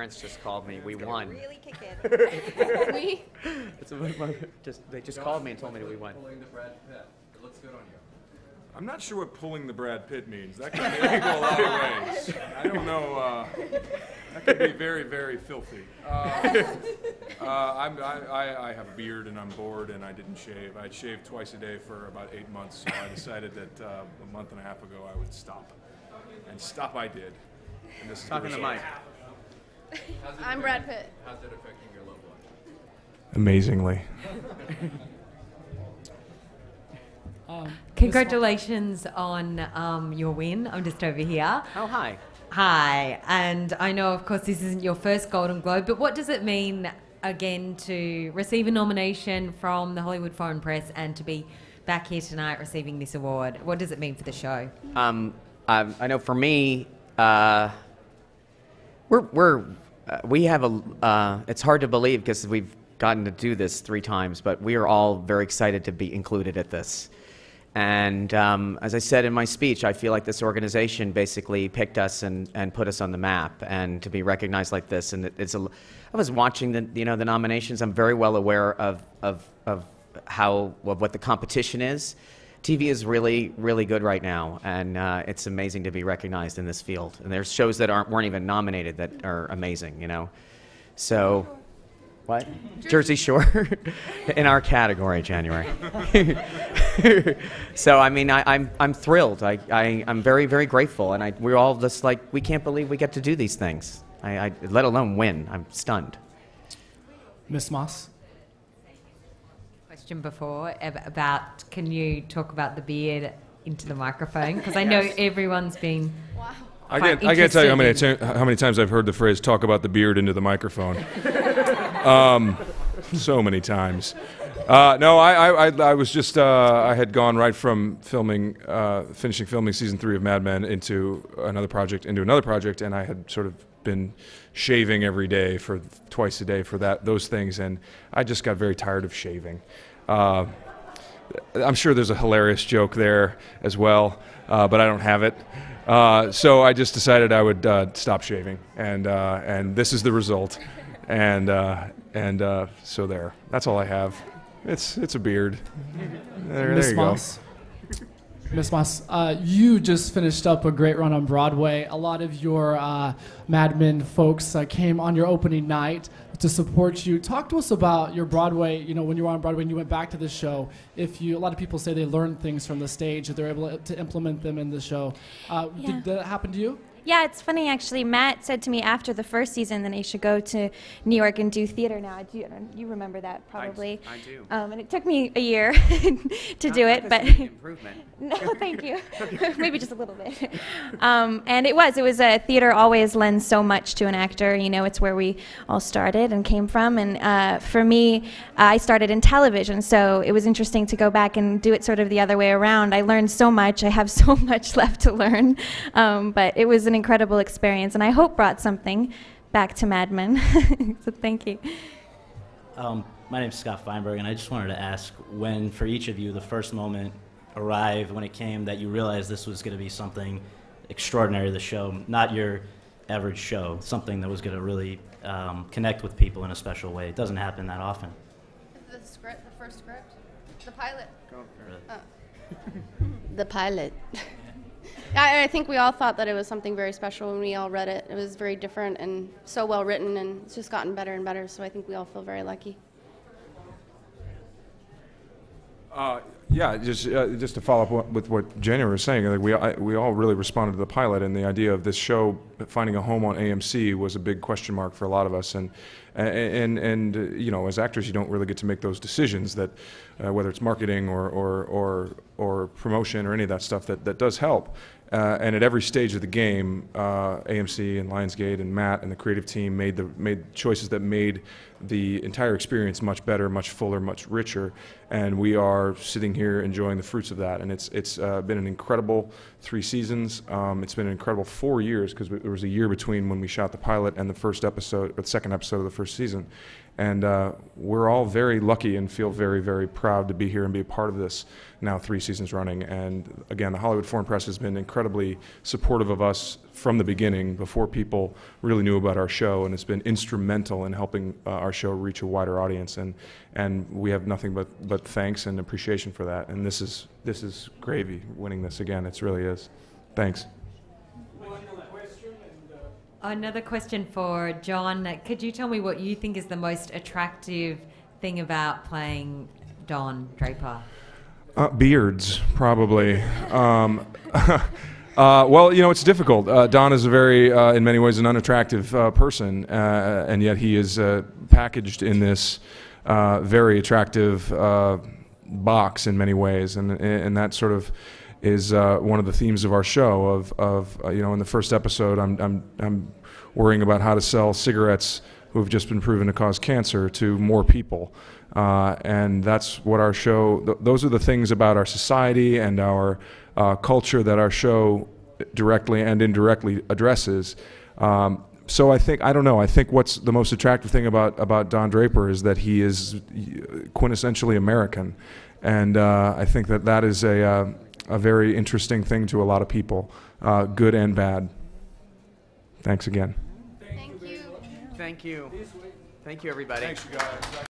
parents just called me. We won. Really kick it. We. They just called me and told me that we won. Pulling the Brad Pitt. It looks good on you. I'm not sure what pulling the Brad Pitt means. That could go a lot of ways. I don't know. That could be very, very filthy. I have a beard and I'm bored and I didn't shave. I'd shaved twice a day for about 8 months, so I decided that a month and a half ago I would stop. And stop I did. And this is Talking to Mike. I'm Brad Pitt. How's that affecting your love life? Amazingly. Congratulations on your win. I'm just over here. Oh, hi. Hi. And I know, of course, this isn't your first Golden Globe, but what does it mean, again, to receive a nomination from the Hollywood Foreign Press and to be back here tonight receiving this award? What does it mean for the show? I know for me, we have a. It's hard to believe because we've gotten to do this 3 times, but we are all very excited to be included at this. And as I said in my speech, I feel like this organization basically picked us and put us on the map, and to be recognized like this. And I was watching the nominations. I'm very well aware of what the competition is. TV is really, really good right now, and it's amazing to be recognized in this field. And there's shows that weren't even nominated that are amazing, So, what? Jersey Shore, in our category, January. So I mean, I'm thrilled. I'm very, very grateful, and we're all just like, we can't believe we get to do these things. Let alone win. I'm stunned. Miss Moss. Question before about, can you talk about the beard into the microphone? Because I know everyone's been. Wow. I can't tell you how many times I've heard the phrase "talk about the beard into the microphone." So many times. No, I was just I had gone right from finishing filming season 3 of Mad Men into another project, and I had sort of been shaving every day for twice a day for those things, and I just got very tired of shaving. I'm sure there's a hilarious joke there as well, but I don't have it. So I just decided I would stop shaving, and this is the result. And so there. That's all I have. It's a beard. There you go. Miss Moss, you just finished up a great run on Broadway. A lot of your Mad Men folks came on your opening night to support you. Talk to us about your Broadway, when you were on Broadway and you went back to the show. A lot of people say they learned things from the stage, that they're able to implement them in the show. Did that happen to you? Yeah, it's funny actually. Matt said to me after the first season that I should go to New York and do theater now. You remember that probably. I do. And it took me a year to do it, but improvement. No, thank you. Maybe just a little bit. And it was a theater always lends so much to an actor. It's where we all started and came from. And for me, I started in television, so it was interesting to go back and do it sort of the other way around. I learned so much. I have so much left to learn, but it was an incredible experience, and I hope brought something back to Mad Men. So thank you. My name's Scott Feinberg, and I just wanted to ask when, for each of you, the first moment arrived when it came that you realized this was going to be something extraordinary, the show, not your average show, something that was going to really connect with people in a special way. It doesn't happen that often. The first script, the pilot. Go for it. The pilot. I think we all thought that it was something very special when we all read it. It was very different and so well written, and it's just gotten better and better, so I think we all feel very lucky. Yeah, just to follow up with what January was saying, like we all really responded to the pilot, and the idea of this show finding a home on AMC was a big question mark for a lot of us. And as actors, you don't really get to make those decisions that whether it's marketing or promotion or any of that stuff that does help. And at every stage of the game, AMC and Lionsgate and Matt and the creative team made choices that made the entire experience much better, much fuller, much richer. And we are sitting here, enjoying the fruits of that. And it's been an incredible 3 seasons. It's been an incredible 4 years, because there was a year between when we shot the pilot and the first episode, or the second episode of the first season. And we're all very lucky and feel very, very proud to be here and be a part of this now 3 seasons running. And again, the Hollywood Foreign Press has been incredibly supportive of us from the beginning, before people really knew about our show, and it's been instrumental in helping our show reach a wider audience. And we have nothing but thanks and appreciation for that. And this is gravy, winning this again. It really is. Thanks. Another question for John. Could you tell me what you think is the most attractive thing about playing Don Draper? Beards, probably. Well, it's difficult. Don is a very, in many ways, an unattractive person, and yet he is packaged in this very attractive box in many ways, and that sort of is one of the themes of our show. In the first episode, I'm worrying about how to sell cigarettes who have just been proven to cause cancer to more people, and that's what our show. Those are the things about our society and our culture that our show directly and indirectly addresses. So I think what's the most attractive thing about Don Draper is that he is quintessentially American, and I think that is a very interesting thing to a lot of people, good and bad. Thanks again. Thank you. Thank you, everybody. Thanks, you guys.